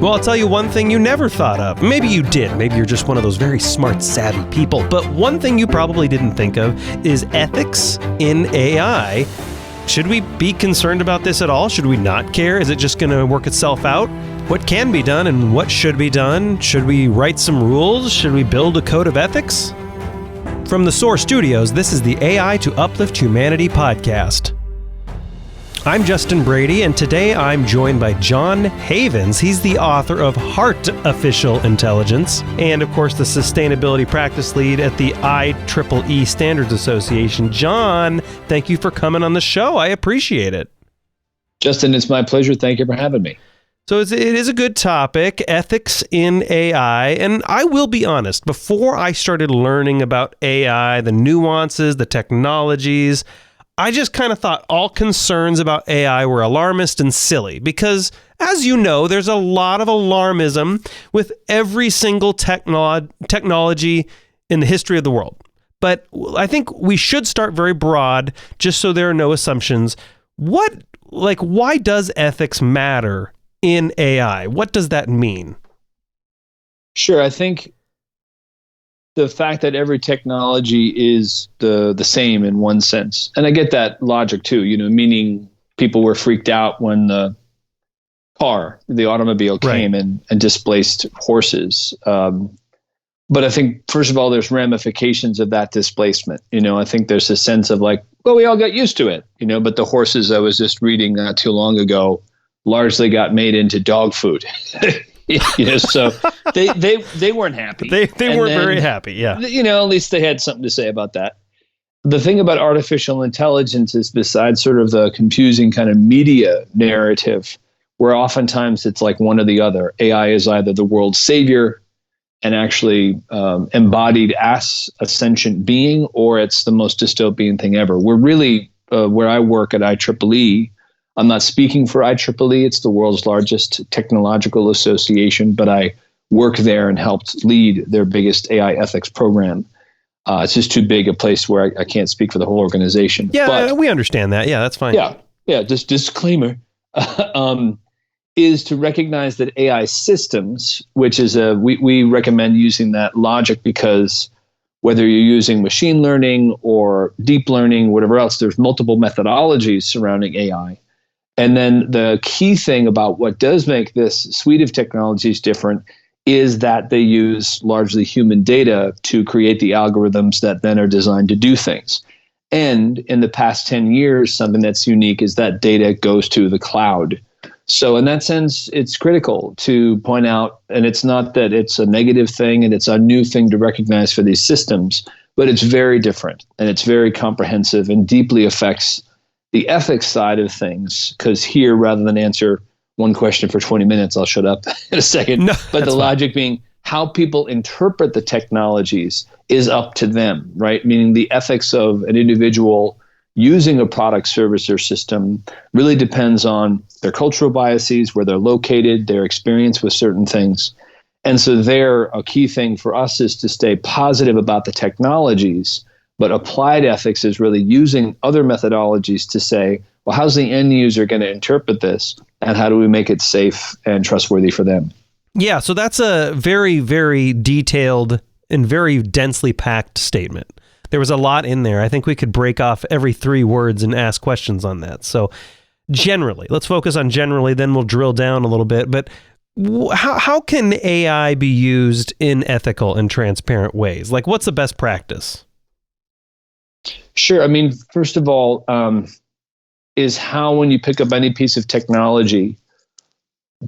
Well, I'll tell you one thing you never thought of. Maybe you did. Maybe you're just one of those very smart, savvy people. But one thing you probably didn't think of is ethics in AI. Should we be concerned about this at all? Should we not care? Is it just going to work itself out? What can be done and what should be done? Should we write some rules? Should we build a code of ethics? From the Soar Studios, this is the AI to Uplift Humanity podcast. I'm Justin Brady, and today I'm joined by John Havens. He's the author of Artificial Intelligence, and of course the Sustainability Practice Lead at the IEEE Standards Association. John, thank you for coming on the show. I appreciate it. Justin, it's my pleasure. Thank you for having me. So it is a good topic, ethics in AI, and I will be honest, before I started learning about AI, the nuances, the technologies, I just kind of thought all concerns about AI were alarmist and silly because, as you know, there's a lot of alarmism with every single technology in the history of the world. But I think we should start very broad just so there are no assumptions. Why does ethics matter in AI? What does that mean? Sure. I think the fact that every technology is the same in one sense. And I get that logic too, meaning people were freaked out when the automobile came and displaced horses. But I think, first of all, there's ramifications of that displacement. I think there's a sense of we all got used to it, but the horses I was just reading not too long ago largely got made into dog food. So they weren't happy. They weren't very happy, yeah. At least they had something to say about that. The thing about artificial intelligence is, besides sort of the confusing kind of media narrative, where oftentimes it's like one or the other. AI is either the world's savior and actually embodied as a sentient being, or it's the most dystopian thing ever. We're really, where I work at IEEE, I'm not speaking for IEEE. It's the world's largest technological association, but I work there and helped lead their biggest AI ethics program. It's just too big a place where I can't speak for the whole organization. Yeah, but we understand that. Yeah, that's fine. Yeah. Just disclaimer is to recognize that AI systems, which is we recommend using that logic because whether you're using machine learning or deep learning, whatever else, there's multiple methodologies surrounding AI. And then the key thing about what does make this suite of technologies different is that they use largely human data to create the algorithms that then are designed to do things. And in the past 10 years, something that's unique is that data goes to the cloud. So in that sense, it's critical to point out, and it's not that it's a negative thing and it's a new thing to recognize for these systems, but it's very different and it's very comprehensive and deeply affects the ethics side of things, because here, rather than answer one question for 20 minutes, I'll shut up in a second. No, but the logic being how people interpret the technologies is up to them, right? Meaning the ethics of an individual using a product, service, or system really depends on their cultural biases, where they're located, their experience with certain things. And so a key thing for us is to stay positive about the technologies. But applied ethics is really using other methodologies to say, well, how's the end user going to interpret this? And how do we make it safe and trustworthy for them? Yeah, so that's a very, very detailed and very densely packed statement. There was a lot in there. I think we could break off every 3 words and ask questions on that. So generally, let's focus on generally, then we'll drill down a little bit. But how can AI be used in ethical and transparent ways? What's the best practice? Sure. I mean, first of all, is how when you pick up any piece of technology,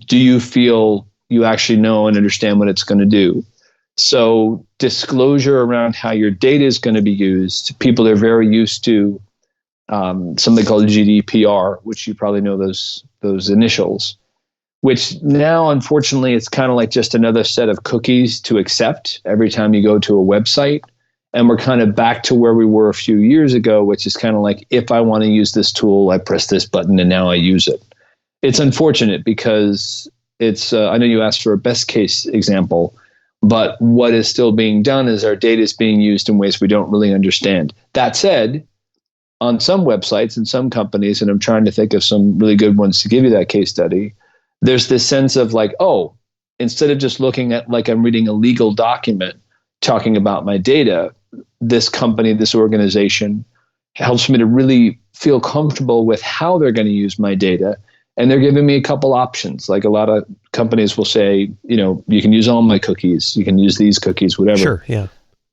do you feel you actually know and understand what it's going to do? So disclosure around how your data is going to be used. People are very used to something called GDPR, which you probably know those initials, which now, unfortunately, it's kind of like just another set of cookies to accept every time you go to a website. And we're kind of back to where we were a few years ago, which is kind of like, if I want to use this tool, I press this button and now I use it. It's unfortunate because it's, I know you asked for a best case example, but what is still being done is our data is being used in ways we don't really understand. That said, on some websites and some companies, and I'm trying to think of some really good ones to give you that case study, there's this sense of like, oh, instead of just looking at like I'm reading a legal document talking about my data, this company, this organization helps me to really feel comfortable with how they're going to use my data. And they're giving me a couple options. Like a lot of companies will say, you can use all my cookies, you can use these cookies, whatever. Sure, yeah.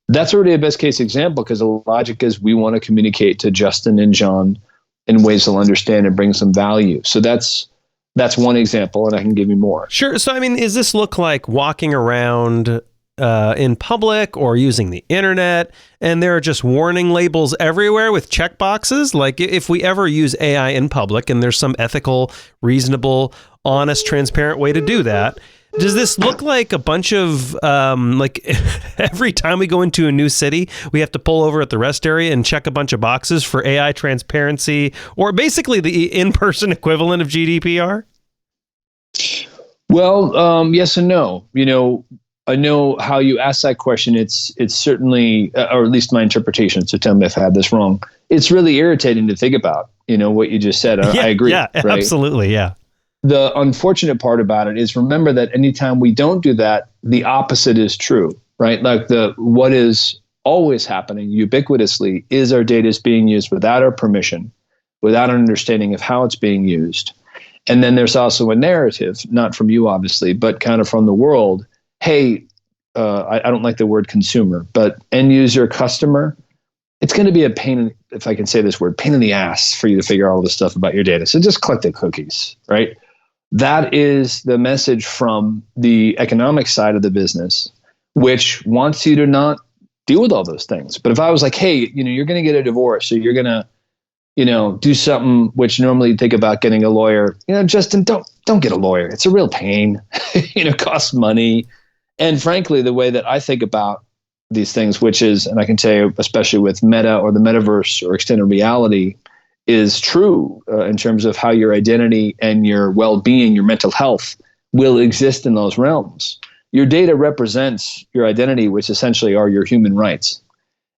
That's already a best case example, because the logic is we want to communicate to Justin and John in ways they'll understand and bring some value. So that's one example, and I can give you more. Sure. So, I mean, does this look like walking around in public or using the internet, and there are just warning labels everywhere with checkboxes? Like if we ever use AI in public and there's some ethical, reasonable, honest, transparent way to do that, does this look like a bunch of, like every time we go into a new city, we have to pull over at the rest area and check a bunch of boxes for AI transparency, or basically the in-person equivalent of GDPR? Well, yes and no. I know how you ask that question. It's certainly, or at least my interpretation, so tell me if I have this wrong. It's really irritating to think about, what you just said. I agree. Yeah, right? Absolutely. Yeah. The unfortunate part about it is, remember that anytime we don't do that, the opposite is true, right? Like what is always happening ubiquitously is our data is being used without our permission, without an understanding of how it's being used. And then there's also a narrative, not from you, obviously, but kind of from the world. Hey, I don't like the word consumer, but end user, customer, it's going to be a pain, if I can say this word, pain in the ass for you to figure all this stuff about your data. So just click the cookies, right? That is the message from the economic side of the business, which wants you to not deal with all those things. But if I was like, hey, you're going to get a divorce, so you're going to, do something which normally you think about getting a lawyer, Justin, don't get a lawyer. It's a real pain, costs money. And frankly, the way that I think about these things, which is, and I can tell you, especially with Meta or the metaverse or extended reality, is true in terms of how your identity and your well-being, your mental health will exist in those realms. Your data represents your identity, which essentially are your human rights.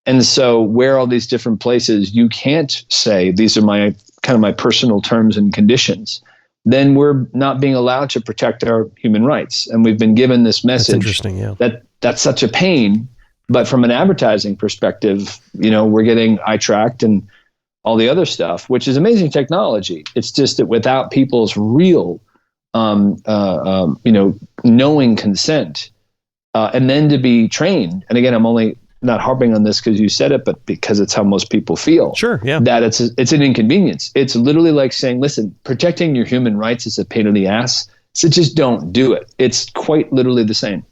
And so where all these different places, you can't say, these are my kind of my personal terms and conditions, then we're not being allowed to protect our human rights. And we've been given this message. That's interesting, yeah. That's such a pain. But from an advertising perspective, we're getting eye tracked and all the other stuff, which is amazing technology. It's just that without people's real, knowing consent, and then to be trained. And again, I'm only not harping on this because you said it, but because it's how most people feel. Sure, yeah. That it's an inconvenience. It's literally like saying, listen, protecting your human rights is a pain in the ass, so just don't do it. It's quite literally the same.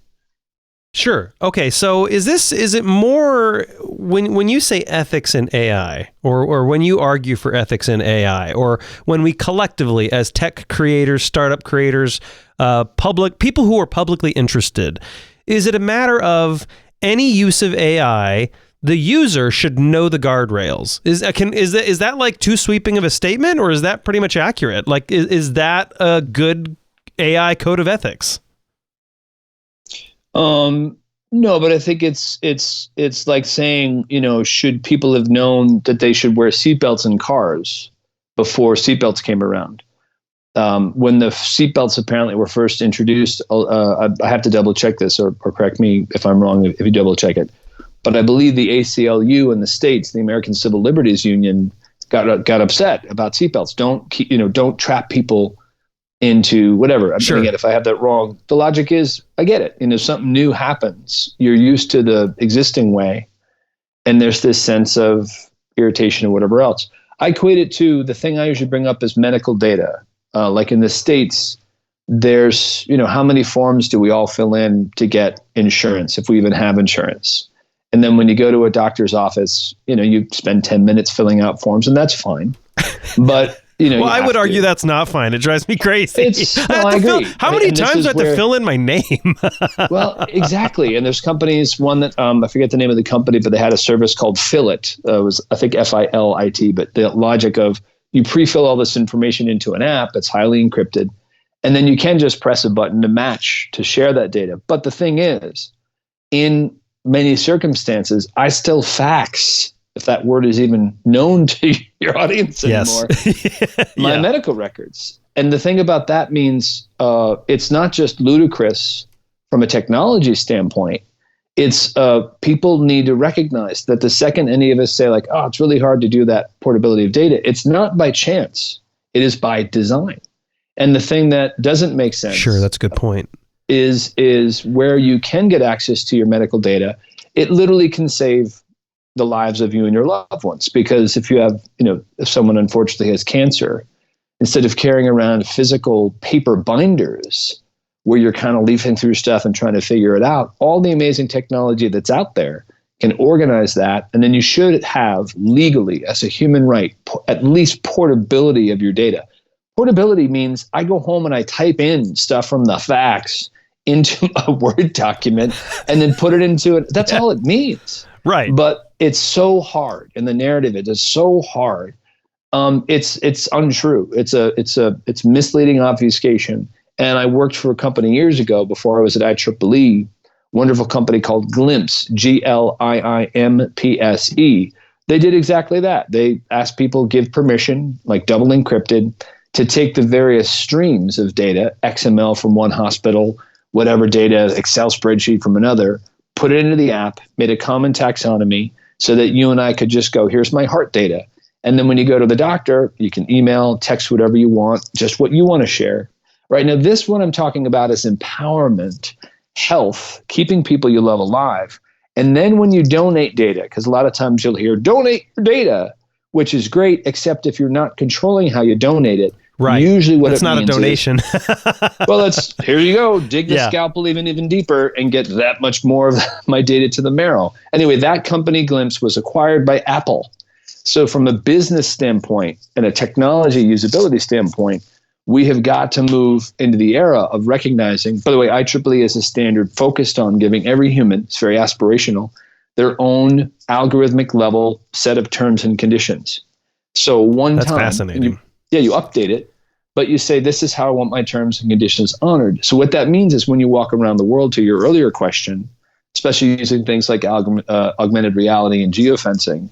Sure. Okay. So is it more when you say ethics in AI, or when you argue for ethics in AI, or when we collectively as tech creators, startup creators, public people who are publicly interested, is it a matter of any use of AI, the user should know the guardrails? Is that like too sweeping of a statement, or is that pretty much accurate? Like, is that a good AI code of ethics? No, but I think it's like saying, should people have known that they should wear seatbelts in cars before seatbelts came around? When the seatbelts apparently were first introduced, I have to double check this, or correct me if I'm wrong if you double check it. But I believe the ACLU in the States, the American Civil Liberties Union, got upset about seatbelts. Don't trap people into whatever. Sure. Again, if I have that wrong, the logic is, I get it. Something new happens. You're used to the existing way, and there's this sense of irritation or whatever else. I equate it to the thing I usually bring up is medical data. Like in the States, there's, how many forms do we all fill in to get insurance, if we even have insurance? And then when you go to a doctor's office, you spend 10 minutes filling out forms, and that's fine. But well, I would argue that's not fine. It drives me crazy. I agree. How many times do I have to fill in my name? Well, exactly. And there's companies, one that I forget the name of the company, but they had a service called Filit. It was, I think, FILIT. But the logic of you pre-fill all this information into an app that's highly encrypted, and then you can just press a button to match, to share that data. But the thing is, in many circumstances, I still fax if that word is even known to your audience anymore, my Yeah. medical records. And the thing about that means it's not just ludicrous from a technology standpoint. It's people need to recognize that the second any of us say like, oh, it's really hard to do that portability of data, it's not by chance. It is by design. And the thing that doesn't make sense. Sure, that's a good point. Is where you can get access to your medical data. It literally can save the lives of you and your loved ones. Because if you have, if someone unfortunately has cancer, instead of carrying around physical paper binders where you're kind of leafing through stuff and trying to figure it out, all the amazing technology that's out there can organize that. And then you should have legally, as a human right, at least portability of your data. Portability means I go home and I type in stuff from the fax into a Word document and then put it into it. That's all it means. Right. But it's so hard. And the narrative, it is so hard. It's untrue. It's misleading obfuscation. And I worked for a company years ago before I was at IEEE, wonderful company called Glimpse, Glimpse. They did exactly that. They asked people give permission, like double encrypted, to take the various streams of data, XML from one hospital, whatever data, Excel spreadsheet from another, put it into the app, made a common taxonomy so that you and I could just go, here's my heart data. And then when you go to the doctor, you can email, text whatever you want, just what you want to share. Right now, this one I'm talking about is empowerment, health, keeping people you love alive. And then when you donate data, because a lot of times you'll hear donate your data, which is great, except if you're not controlling how you donate it. Right. Usually what it's it not means a donation. Well, here you go, dig the scalpel even deeper and get that much more of my data to the marrow. Anyway, that company Glimpse was acquired by Apple. So from a business standpoint and a technology usability standpoint, we have got to move into the era of recognizing, by the way, IEEE is a standard focused on giving every human, it's very aspirational, their own algorithmic level set of terms and conditions. So That's fascinating. You update it, but you say, this is how I want my terms and conditions honored. So what that means is when you walk around the world, to your earlier question, especially using things like augmented reality and geofencing,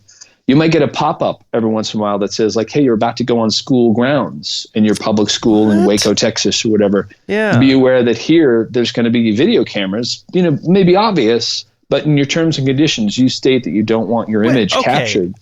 you might get a pop-up every once in a while that says like, hey, you're about to go on school grounds in your public school in Waco, Texas or whatever. Yeah. Be aware that here there's going to be video cameras, maybe obvious, but in your terms and conditions, you state that you don't want your image captured.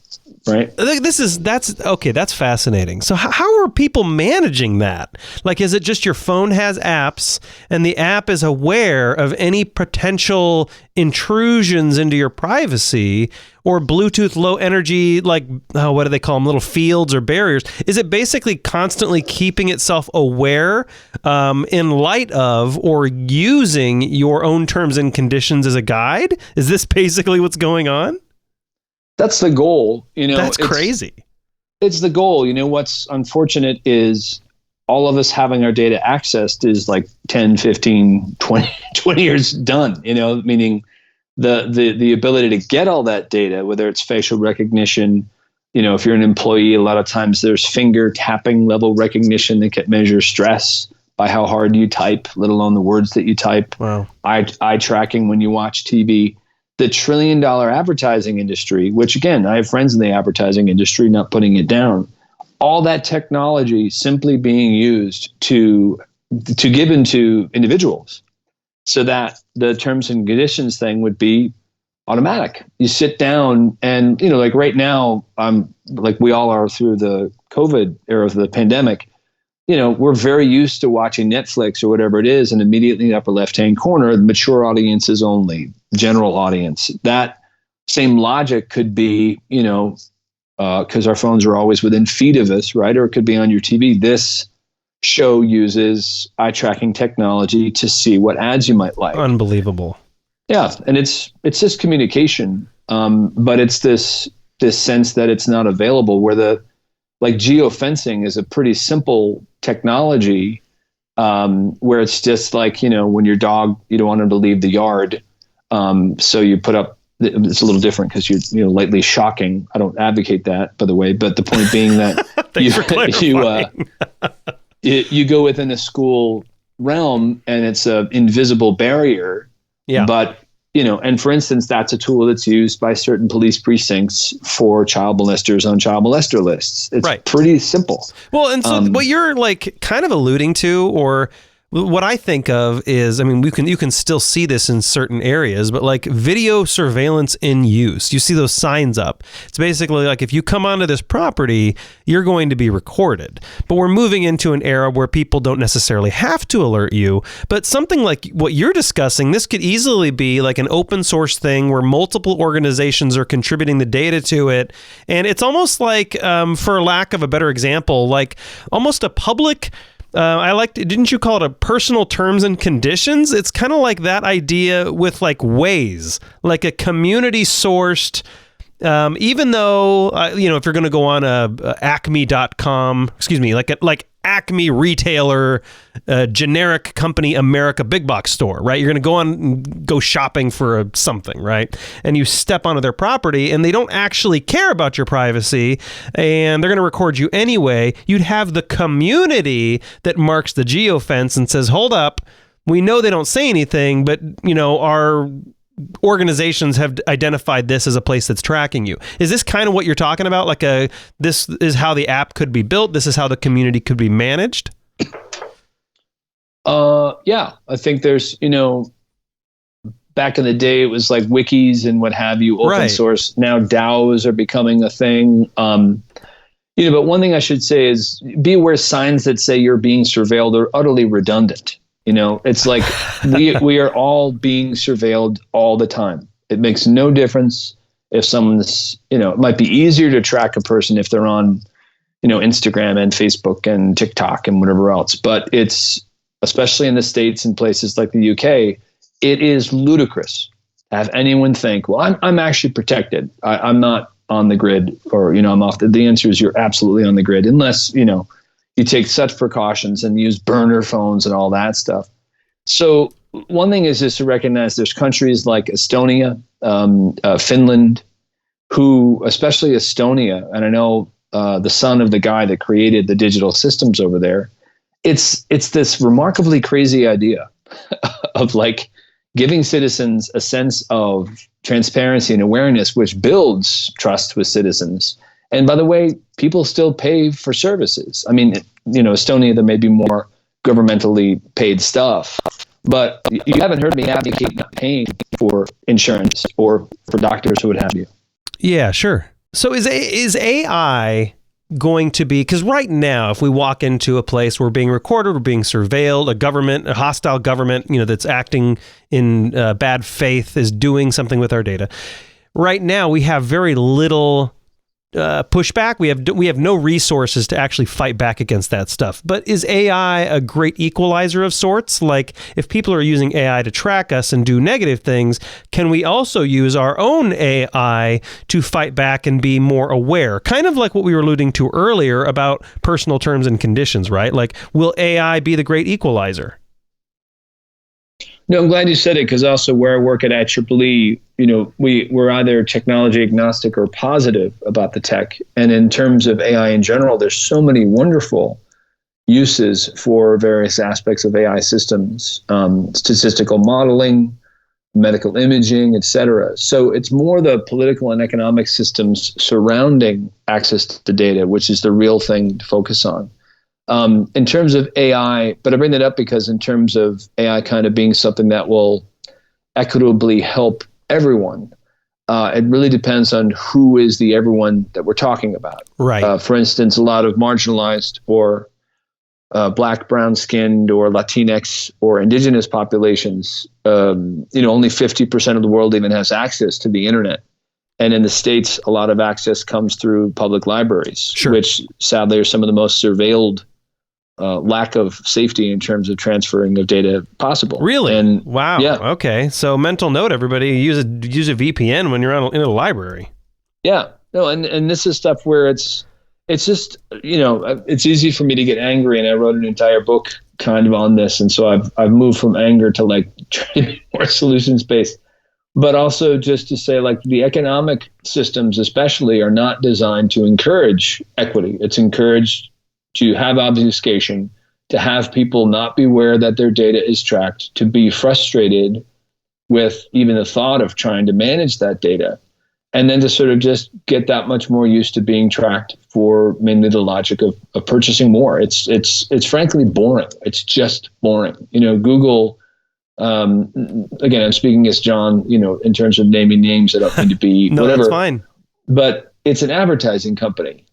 Right. That's fascinating. So how are people managing that? Like, is it just your phone has apps and the app is aware of any potential intrusions into your privacy, or Bluetooth low energy, like, what do they call them? Little fields or barriers. Is it basically constantly keeping itself aware in light of or using your own terms and conditions as a guide? Is this basically what's going on? That's the goal. That's crazy. It's the goal. What's unfortunate is all of us having our data accessed is like 10, 15, 20 years done, meaning the ability to get all that data, whether it's facial recognition, if you're an employee, a lot of times there's finger tapping level recognition that can measure stress by how hard you type, let alone the words that you type. Wow. Eye tracking when you watch TV. The $1 trillion advertising industry, which again, I have friends in the advertising industry, not putting it down, all that technology simply being used to give into individuals so that the terms and conditions thing would be automatic. You sit down and, like right now, like we all are through the COVID era of the pandemic, we're very used to watching Netflix or whatever it is, and immediately in the upper left-hand corner, the mature audiences only, general audience. That same logic could be, because our phones are always within feet of us, right? Or it could be on your TV. This show uses eye tracking technology to see what ads you might like. Unbelievable. Yeah, and it's just communication, but it's this sense that it's not available, where like geofencing is a pretty simple technology, where it's just like, when your dog, you don't want him to leave the yard. So you put up, it's a little different because you're lightly shocking. I don't advocate that, by the way, but the point being that you go within a school realm and it's an invisible barrier, but and for instance, that's a tool that's used by certain police precincts for child molesters on child molester lists. It's pretty simple. Well, and so what you're like kind of alluding to, or what I think of is, I mean, you can still see this in certain areas, but like video surveillance in use. You see those signs up. It's basically like if you come onto this property, you're going to be recorded. But we're moving into an era where people don't necessarily have to alert you. But something like what you're discussing, this could easily be like an open source thing where multiple organizations are contributing the data to it. And it's almost like, for lack of a better example, like almost a public... didn't you call it a personal terms and conditions? It's kind of like that idea with like Waze, like a community sourced, even though, if you're going to go on acme.com, like Acme retailer, generic company, America big box store, right? You're going to go shopping for something, right? And you step onto their property and they don't actually care about your privacy and they're going to record you anyway. You'd have the community that marks the geofence and says, hold up, we know they don't say anything, but our organizations have identified this as a place that's tracking you. Is this kind of what you're talking about? Like this is how the app could be built. This is how the community could be managed. Yeah, I think there's, back in the day, it was like wikis and what have you, open source. Now DAOs are becoming a thing. But one thing I should say is be aware signs that say you're being surveilled are utterly redundant. It's like we are all being surveilled all the time. It makes no difference if someone's, it might be easier to track a person if they're on, Instagram and Facebook and TikTok and whatever else. But it's, especially in the States and places like the UK, it is ludicrous to have anyone think, well, I'm actually protected. I'm not on the grid, or, I'm off. The answer is you're absolutely on the grid, unless, you take such precautions and use burner phones and all that stuff. So one thing is just to recognize there's countries like Estonia, Finland, who, especially Estonia, and I know the son of the guy that created the digital systems over there, it's this remarkably crazy idea of like giving citizens a sense of transparency and awareness, which builds trust with citizens. And by the way, people still pay for services. I mean, Estonia, there may be more governmentally paid stuff, but you haven't heard me advocate not paying for insurance or for doctors or what have you. Yeah, sure. So is AI going to be, because right now, if we walk into a place, we're being recorded, we're being surveilled, a hostile government, that's acting in bad faith is doing something with our data. Right now, we have very little pushback. We have no resources to actually fight back against that stuff. But is AI a great equalizer of sorts? Like, if people are using AI to track us and do negative things, can we also use our own AI to fight back and be more aware? Kind of like what we were alluding to earlier about personal terms and conditions, right? Like, will AI be the great equalizer? No, I'm glad you said it, because also where I work at IEEE, we're either technology agnostic or positive about the tech. And in terms of AI in general, there's so many wonderful uses for various aspects of AI systems, statistical modeling, medical imaging, et cetera. So it's more the political and economic systems surrounding access to data, which is the real thing to focus on. In terms of AI, but I bring that up because in terms of AI kind of being something that will equitably help everyone, it really depends on who is the everyone that we're talking about. Right. For instance, a lot of marginalized or Black, brown skinned or Latinx or indigenous populations, only 50% of the world even has access to the internet. And in the States, a lot of access comes through public libraries, sure, which sadly are some of the most surveilled, lack of safety in terms of transferring of data possible. Really? And wow. Yeah. Okay. So mental note, everybody, use a VPN when you're in a library. Yeah. No. And this is stuff where it's just, it's easy for me to get angry, and I wrote an entire book kind of on this. And so I've moved from anger to like trying to be more solutions based. But also just to say, like, the economic systems especially are not designed to encourage equity. It's encouraged to have obfuscation, to have people not be aware that their data is tracked, to be frustrated with even the thought of trying to manage that data, and then to sort of just get that much more used to being tracked for mainly the logic of purchasing more. It's frankly boring. It's just boring. Google, again, I'm speaking as John, in terms of naming names. I don't need to be no, whatever. That's fine. But it's an advertising company.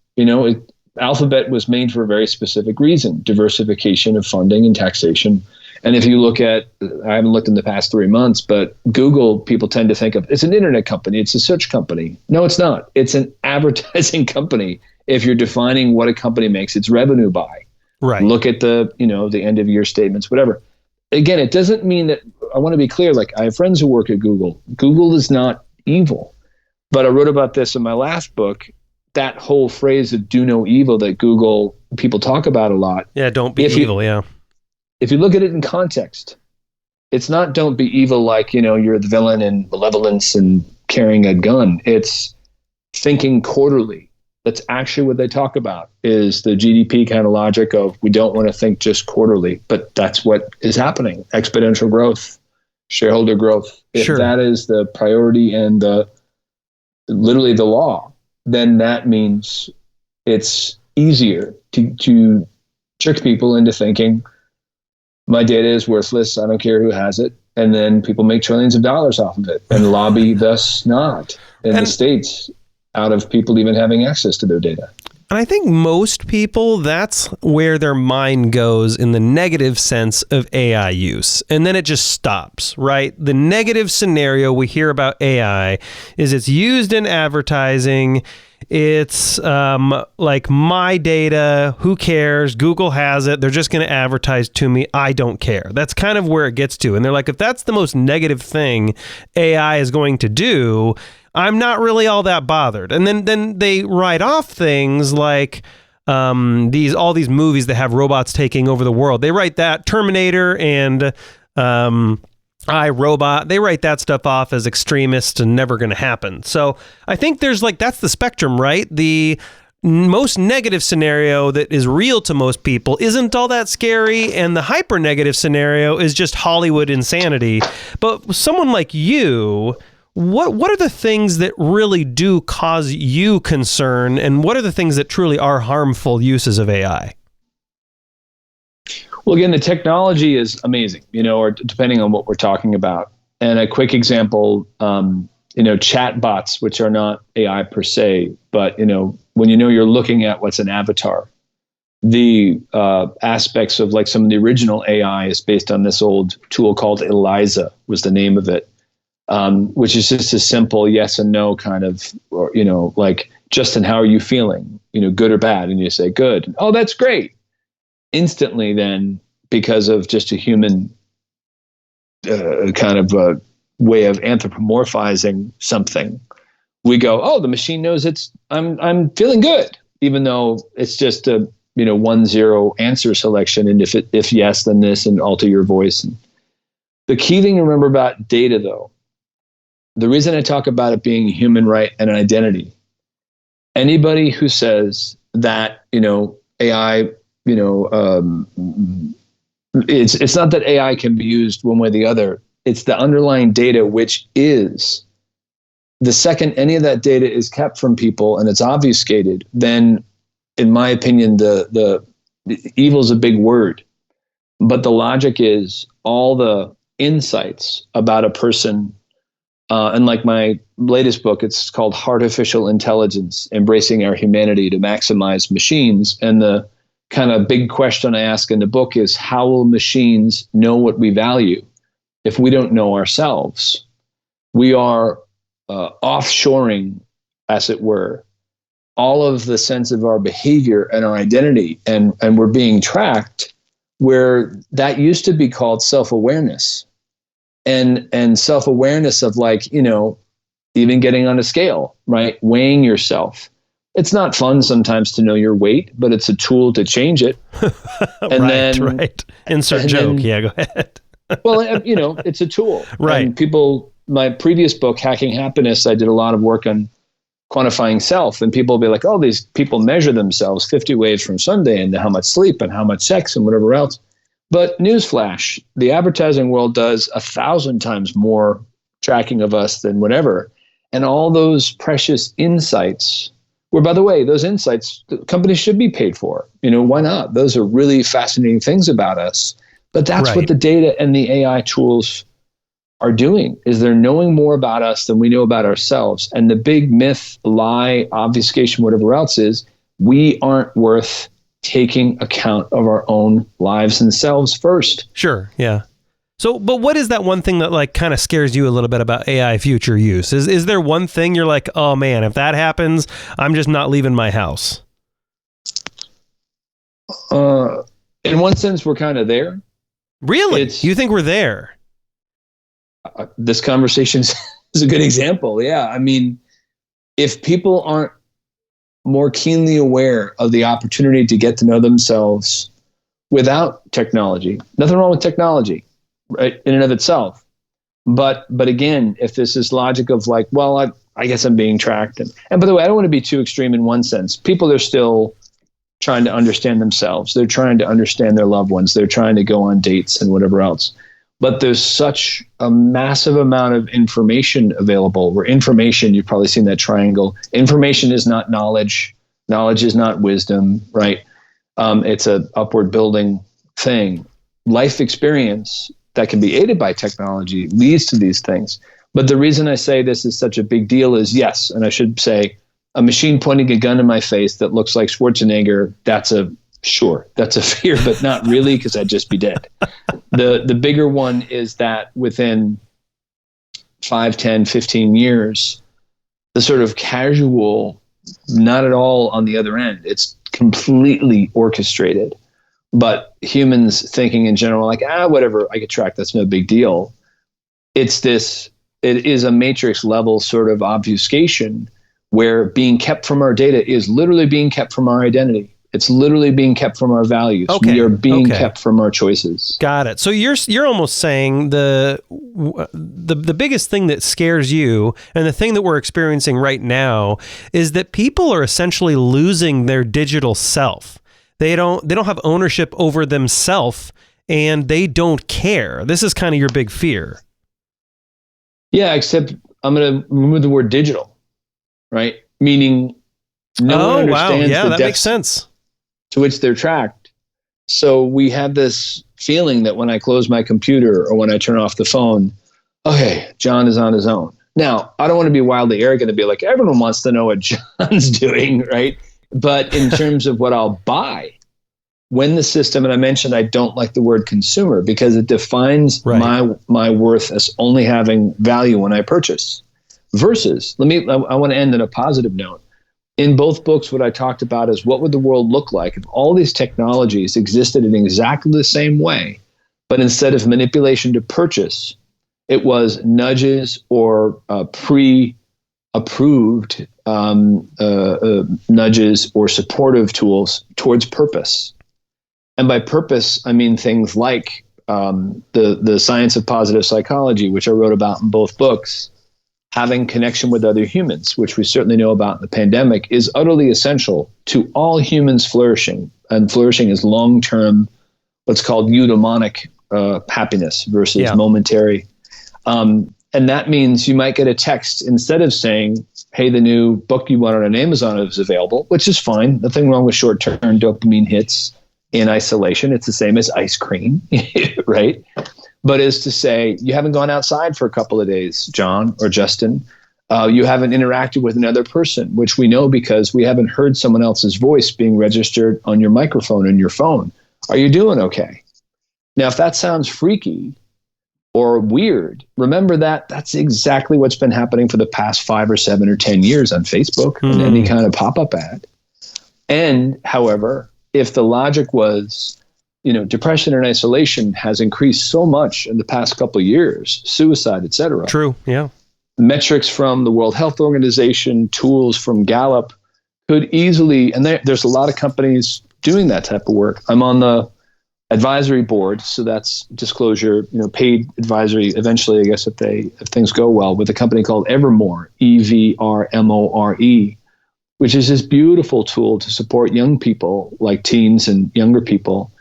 Alphabet was made for a very specific reason: diversification of funding and taxation. And if you look at, I haven't looked in the past 3 months, but Google, people tend to think of, it's an internet company, it's a search company. No, it's not. It's an advertising company. If you're defining what a company makes its revenue by, right? Look at the end of year statements, whatever. Again, it doesn't mean that, I want to be clear, like I have friends who work at Google. Google is not evil. But I wrote about this in my last book, that whole phrase of do no evil that Google people talk about a lot. Yeah, don't be evil, yeah. If you look at it in context, it's not don't be evil like, you're the villain and malevolence and carrying a gun. It's thinking quarterly. That's actually what they talk about, is the GDP kind of logic of we don't want to think just quarterly, but that's what is happening. Exponential growth, shareholder growth. If that is the priority and literally the law, then that means it's easier to trick people into thinking my data is worthless, I don't care who has it, and then people make trillions of dollars off of it and lobby thus not in the States out of people even having access to their data. And I think most people, that's where their mind goes in the negative sense of AI use. And then it just stops, right? The negative scenario we hear about AI is it's used in advertising. It's like my data, who cares? Google has it. They're just going to advertise to me. I don't care. That's kind of where it gets to. And they're like, if that's the most negative thing AI is going to do, I'm not really all that bothered. And then they write off things like all these movies that have robots taking over the world. They write that Terminator and iRobot, they write that stuff off as extremist and never going to happen. So I think there's that's the spectrum, right? The most negative scenario that is real to most people isn't all that scary, and the hyper negative scenario is just Hollywood insanity. But someone like you, what are the things that really do cause you concern, and what are the things that truly are harmful uses of AI? Well, again, the technology is amazing, or depending on what we're talking about. And a quick example, chat bots, which are not AI per se, but, when you're looking at what's an avatar, the aspects of like some of the original AI is based on this old tool called ELIZA was the name of it, which is just a simple yes and no kind of, or, like, Justin, how are you feeling? Good or bad? And you say, good. Oh, that's great. Instantly then, because of just a human kind of a way of anthropomorphizing something, we go, oh, the machine knows I'm feeling good, even though it's just a 1-0 answer selection, and if yes, then this, and alter your voice. And the key thing to remember about data, though, the reason I talk about it being a human right and an identity, anybody who says that AI, it's not that AI can be used one way or the other. It's the underlying data, which is the second any of that data is kept from people and it's obfuscated, then in my opinion, the evil is a big word, but the logic is all the insights about a person. And like my latest book, it's called Artificial Intelligence, Embracing Our Humanity to Maximize Machines. And the kind of big question I ask in the book is, how will machines know what we value if we don't know ourselves? We are offshoring, as it were, all of the sense of our behavior and our identity, and we're being tracked, where that used to be called self-awareness. And self-awareness of even getting on a scale, right? Weighing yourself. It's not fun sometimes to know your weight, but it's a tool to change it. And right. Insert joke. Yeah, go ahead. Well, it's a tool. Right. And my previous book, Hacking Happiness, I did a lot of work on quantifying self, and people will be like, oh, these people measure themselves 50 ways from Sunday and how much sleep and how much sex and whatever else. But newsflash, the advertising world does 1,000 times more tracking of us than whatever. And all those precious insights, where, by the way, those insights, companies should be paid for. Why not? Those are really fascinating things about us. But that's what the data and the AI tools are doing, is they're knowing more about us than we know about ourselves. And the big myth, lie, obfuscation, whatever else is, we aren't worth taking account of our own lives and selves first. Sure, yeah. So, but what is that one thing that like kind of scares you a little bit about AI future use? Is there one thing you're like, oh man, if that happens, I'm just not leaving my house? In one sense, we're kind of there. Really? You think we're there? This conversation is a good example. Yeah. I mean, if people aren't more keenly aware of the opportunity to get to know themselves without technology, nothing wrong with technology, right, in and of itself. But again, if there's this logic of like, well, I guess I'm being tracked. And by the way, I don't want to be too extreme in one sense. People are still trying to understand themselves. They're trying to understand their loved ones. They're trying to go on dates and whatever else. But there's such a massive amount of information available, where information, you've probably seen that triangle. Information is not knowledge. Knowledge is not wisdom, right? It's an upward building thing. Life experience that can be aided by technology leads to these things. But the reason I say this is such a big deal is, yes, and I should say, a machine pointing a gun in my face that looks like Schwarzenegger, that's a fear, but not really, because I'd just be dead. The bigger one is that within 5, 10, 15 years, the sort of casual, not at all on the other end, it's completely orchestrated. But humans thinking in general, like, whatever, I get tracked, that's no big deal. It is a matrix level sort of obfuscation, where being kept from our data is literally being kept from our identity. It's literally being kept from our values. Okay. We are being kept from our choices. Got it. So you're almost saying the biggest thing that scares you, and the thing that we're experiencing right now, is that people are essentially losing their digital self. They don't have ownership over themselves, and they don't care. This is kind of your big fear. Yeah, except I'm going to remove the word digital, right? Meaning no one understands the that depths makes sense. To which they're tracked. So we have this feeling that when I close my computer or when I turn off the phone, okay, John is on his own. Now, I don't want to be wildly arrogant and be like, everyone wants to know what John's doing, right? But in terms of what I'll buy, when the system, and I mentioned I don't like the word consumer because it defines my worth as only having value when I purchase. Versus, I want to end on a positive note. In both books, what I talked about is what would the world look like if all these technologies existed in exactly the same way, but instead of manipulation to purchase, it was nudges or pre-approved nudges or supportive tools towards purpose. And by purpose, I mean things like the science of positive psychology, which I wrote about in both books. Having connection with other humans, which we certainly know about in the pandemic, is utterly essential to all humans flourishing. And flourishing is long-term, what's called eudaimonic happiness versus momentary. And that means you might get a text instead of saying, hey, the new book you wanted on Amazon is available, which is fine. Nothing wrong with short-term dopamine hits in isolation. It's the same as ice cream, right? But is to say, you haven't gone outside for a couple of days, John or Justin. You haven't interacted with another person, which we know because we haven't heard someone else's voice being registered on your microphone in your phone. Are you doing okay? Now, if that sounds freaky or weird, remember that that's exactly what's been happening for the past 5 or 7 or 10 years on Facebook and any kind of pop-up ad. And, however, if the logic was, depression and isolation has increased so much in the past couple of years, suicide, et cetera. True, yeah. Metrics from the World Health Organization, tools from Gallup could easily, and there's a lot of companies doing that type of work. I'm on the advisory board, so that's disclosure, paid advisory eventually, I guess, if things go well, with a company called Evermore, EVRMORE, which is this beautiful tool to support young people, like teens and younger people,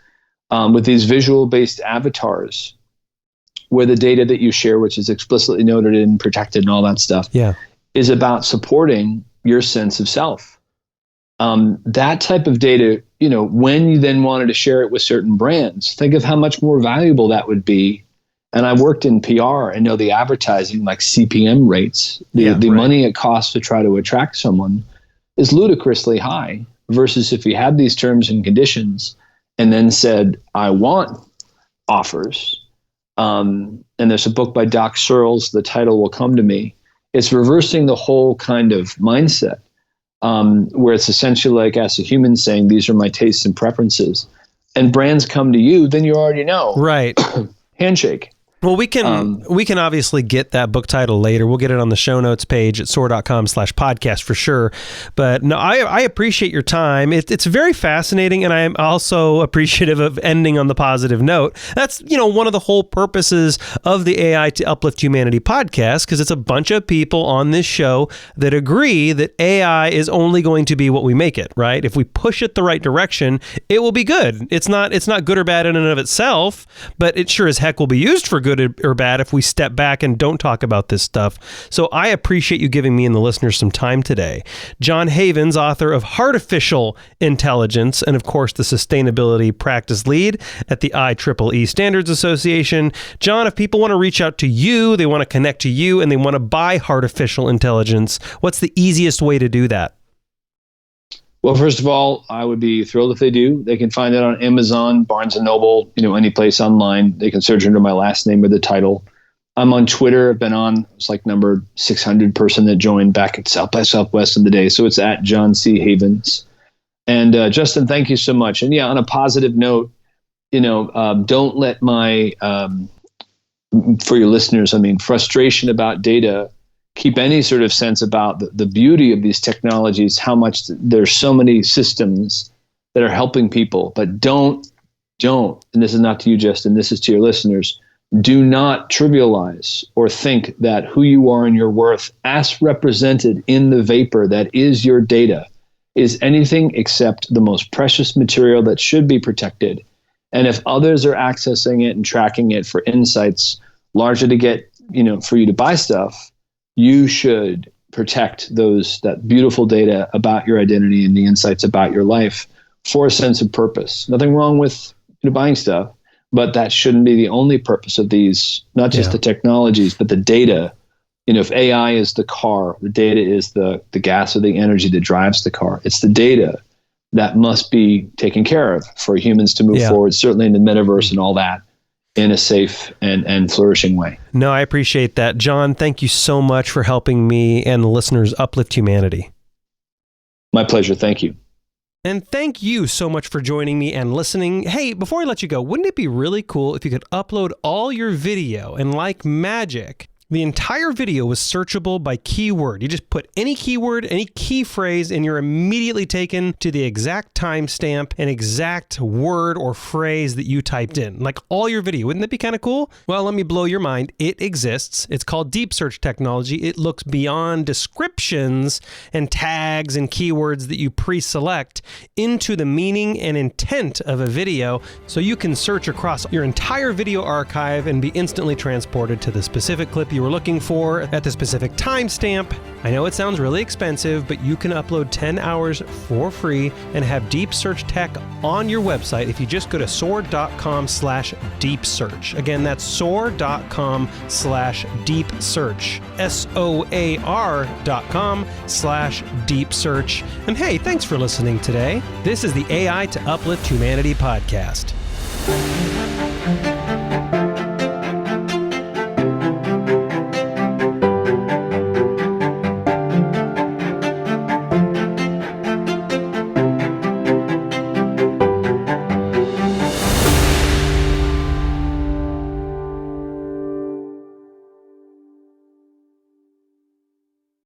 with these visual-based avatars where the data that you share, which is explicitly noted and protected and all that stuff, is about supporting your sense of self. That type of data, when you then wanted to share it with certain brands, think of how much more valuable that would be. And I worked in PR and know the advertising, like CPM rates, the money it costs to try to attract someone is ludicrously high versus if you had these terms and conditions and then said, I want offers. And there's a book by Doc Searles, the title will come to me. It's reversing the whole kind of mindset where it's essentially like as a human saying, these are my tastes and preferences. And brands come to you, then you already know. Right. Handshake. Well, we can obviously get that book title later. We'll get it on the show notes page at soar.com/podcast for sure. But no, I appreciate your time. It's very fascinating, and I am also appreciative of ending on the positive note. That's, one of the whole purposes of the AI to Uplift Humanity podcast, because it's a bunch of people on this show that agree that AI is only going to be what we make it, right? If we push it the right direction, it will be good. It's not good or bad in and of itself, but it sure as heck will be used for good or bad if we step back and don't talk about this stuff. So I appreciate you giving me and the listeners some time today. John Havens, author of Artificial Intelligence and, of course, the Sustainability Practice Lead at the IEEE Standards Association. John, if people want to reach out to you, they want to connect to you, and they want to buy Artificial Intelligence, what's the easiest way to do that? Well, first of all, I would be thrilled if they do. They can find it on Amazon, Barnes & Noble, any place online. They can search under my last name or the title. I'm on Twitter. I've been on, it's like number 600 person that joined back at South by Southwest in the day. So it's at John C. Havens. And Justin, thank you so much. And on a positive note, don't let my, for your listeners, frustration about data keep any sort of sense about the beauty of these technologies, how much there's so many systems that are helping people, but don't, and this is not to you, Justin, this is to your listeners, do not trivialize or think that who you are and your worth as represented in the vapor that is your data is anything except the most precious material that should be protected. And if others are accessing it and tracking it for insights, largely to get, for you to buy stuff, you should protect that beautiful data about your identity and the insights about your life for a sense of purpose. Nothing wrong with buying stuff, but that shouldn't be the only purpose of these, not just the technologies, but the data. If AI is the car, the data is the gas or the energy that drives the car. It's the data that must be taken care of for humans to move forward, certainly in the metaverse and all that, in a safe and flourishing way. No, I appreciate that. John, thank you so much for helping me and the listeners uplift humanity. My pleasure. Thank you. And thank you so much for joining me and listening. Hey, before I let you go, wouldn't it be really cool if you could upload all your video and like magic, the entire video was searchable by keyword. You just put any keyword, any key phrase, and you're immediately taken to the exact timestamp and exact word or phrase that you typed in. Like all your video. Wouldn't that be kind of cool? Well, let me blow your mind. It exists. It's called deep search technology. It looks beyond descriptions and tags and keywords that you pre-select into the meaning and intent of a video, so you can search across your entire video archive and be instantly transported to the specific clip you were looking for at the specific timestamp. I know it sounds really expensive, but you can upload 10 hours for free and have deep search tech on your website if you just go to soar.com/deep search. Again, that's soar.com/deep search. SOAR.com/deep search. And hey, thanks for listening today. This is the AI to Uplift Humanity podcast.